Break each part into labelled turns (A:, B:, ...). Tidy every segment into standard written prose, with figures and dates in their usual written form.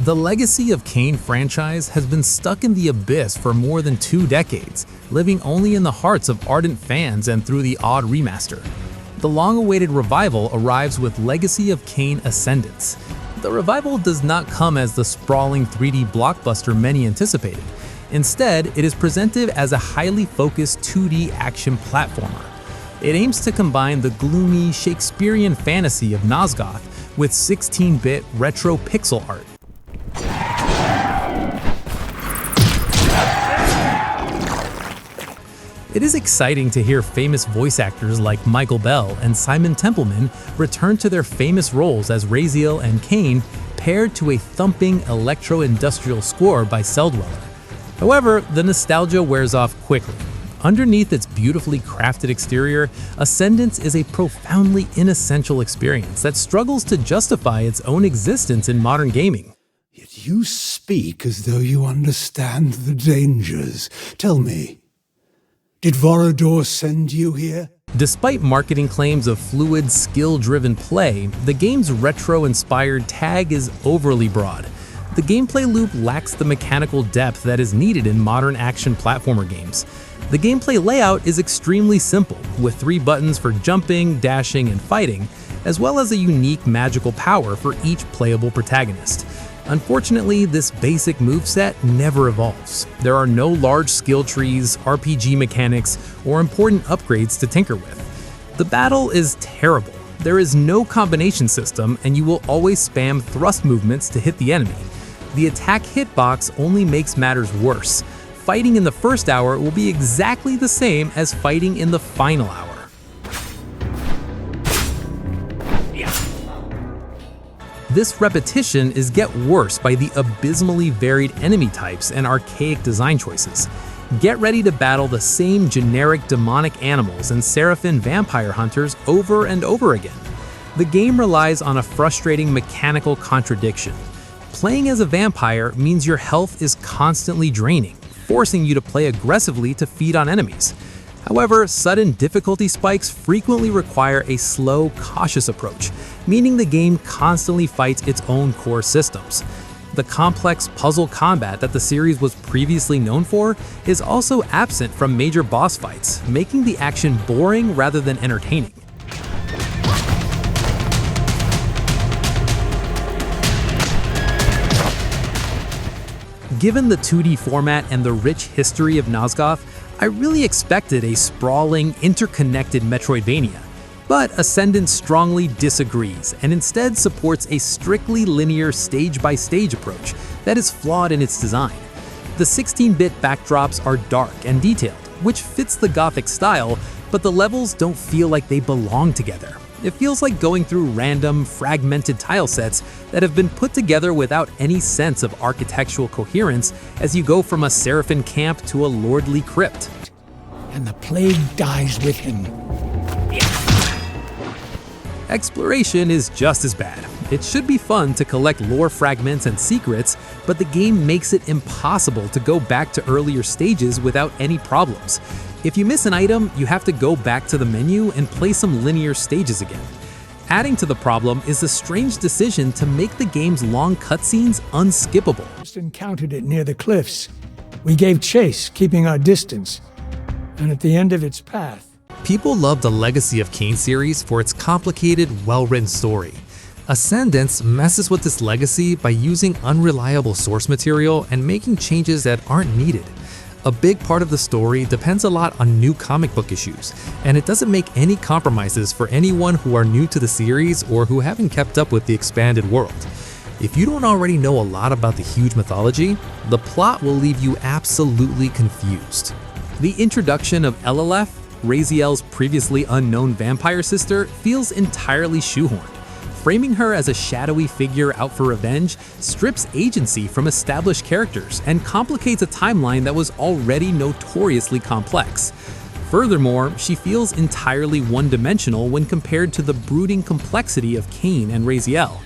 A: The Legacy of Kain franchise has been stuck in the abyss for more than 2 decades, living only in the hearts of ardent fans and through the odd remaster. The long-awaited revival arrives with Legacy of Kain Ascendance. The revival does not come as the sprawling 3D blockbuster many anticipated. Instead, it is presented as a highly focused 2D action platformer. It aims to combine the gloomy Shakespearean fantasy of Nosgoth with 16-bit retro pixel art. It is exciting to hear famous voice actors like Michael Bell and Simon Templeman return to their famous roles as Raziel and Kain, paired to a thumping electro-industrial score by Celldweller. However, the nostalgia wears off quickly. Underneath its beautifully crafted exterior, Ascendance is a profoundly inessential experience that struggles to justify its own existence in modern gaming.
B: Yet you speak as though you understand the dangers. Tell me, did Vorador send you here?
A: Despite marketing claims of fluid, skill-driven play, the game's retro-inspired tag is overly broad. The gameplay loop lacks the mechanical depth that is needed in modern action platformer games. The gameplay layout is extremely simple, with 3 buttons for jumping, dashing, and fighting, as well as a unique magical power for each playable protagonist. Unfortunately, this basic moveset never evolves. There are no large skill trees, RPG mechanics, or important upgrades to tinker with. The battle is terrible. There is no combination system, and you will always spam thrust movements to hit the enemy. The attack hitbox only makes matters worse. Fighting in the first hour will be exactly the same as fighting in the final hour. This repetition is get worse by the abysmally varied enemy types and archaic design choices. Get ready to battle the same generic demonic animals and seraphim vampire hunters over and over again. The game relies on a frustrating mechanical contradiction. Playing as a vampire means your health is constantly draining, forcing you to play aggressively to feed on enemies. However, sudden difficulty spikes frequently require a slow, cautious approach, meaning the game constantly fights its own core systems. The complex puzzle combat that the series was previously known for is also absent from major boss fights, making the action boring rather than entertaining. Given the 2D format and the rich history of Nosgoth, I really expected a sprawling, interconnected Metroidvania. But Ascendance strongly disagrees and instead supports a strictly linear stage-by-stage approach that is flawed in its design. The 16-bit backdrops are dark and detailed, which fits the Gothic style, but the levels don't feel like they belong together. It feels like going through random, fragmented tile sets that have been put together without any sense of architectural coherence as you go from a seraphim camp to a lordly crypt.
C: And the plague dies with him.
A: Exploration is just as bad. It should be fun to collect lore fragments and secrets, but the game makes it impossible to go back to earlier stages without any problems. If you miss an item, you have to go back to the menu and play some linear stages again. Adding to the problem is the strange decision to make the game's long cutscenes unskippable.
C: Just encountered it near the cliffs. We gave chase, keeping our distance. And at the end of its path,
A: People love the Legacy of Kain series for its complicated, well-written story. Ascendance messes with this legacy by using unreliable source material and making changes that aren't needed. A big part of the story depends a lot on new comic book issues, and it doesn't make any compromises for anyone who are new to the series or who haven't kept up with the expanded world. If you don't already know a lot about the huge mythology, the plot will leave you absolutely confused. The introduction of Elileth, Raziel's previously unknown vampire sister, feels entirely shoehorned. Framing her as a shadowy figure out for revenge strips agency from established characters and complicates a timeline that was already notoriously complex. Furthermore, she feels entirely one-dimensional when compared to the brooding complexity of Kain and Raziel.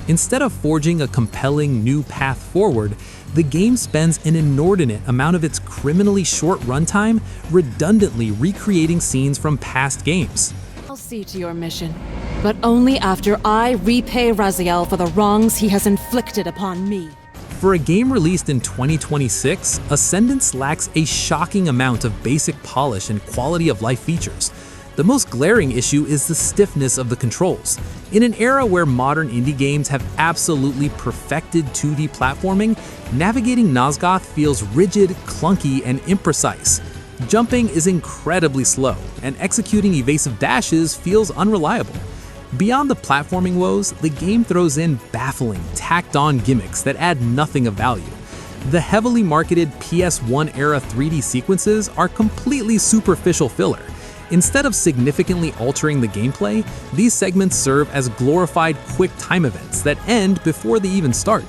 A: Instead of forging a compelling new path forward, the game spends an inordinate amount of its criminally short runtime redundantly recreating scenes from past games.
D: I'll see to your mission, but only after I repay Raziel for the wrongs he has inflicted upon me.
A: For a game released in 2026, Ascendance lacks a shocking amount of basic polish and quality of life features. The most glaring issue is the stiffness of the controls. In an era where modern indie games have absolutely perfected 2D platforming, navigating Nosgoth feels rigid, clunky, and imprecise. Jumping is incredibly slow, and executing evasive dashes feels unreliable. Beyond the platforming woes, the game throws in baffling, tacked-on gimmicks that add nothing of value. The heavily marketed PS1-era 3D sequences are completely superficial filler. Instead of significantly altering the gameplay, these segments serve as glorified quick time events that end before they even start.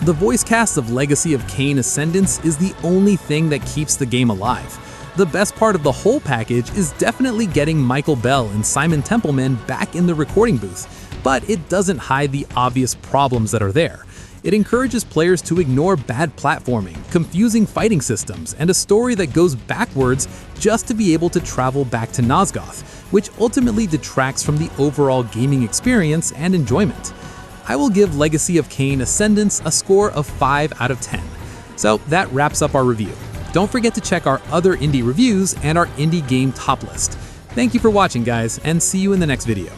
A: The voice cast of Legacy of Kain Ascendance is the only thing that keeps the game alive. The best part of the whole package is definitely getting Michael Bell and Simon Templeman back in the recording booth, but it doesn't hide the obvious problems that are there. It encourages players to ignore bad platforming, confusing fighting systems, and a story that goes backwards just to be able to travel back to Nosgoth, which ultimately detracts from the overall gaming experience and enjoyment. I will give Legacy of Kain Ascendance a score of 5 out of 10. So that wraps up our review. Don't forget to check our other indie reviews and our indie game top list. Thank you for watching, guys, and see you in the next video.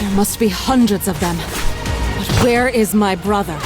D: There must be hundreds of them. But where is my brother?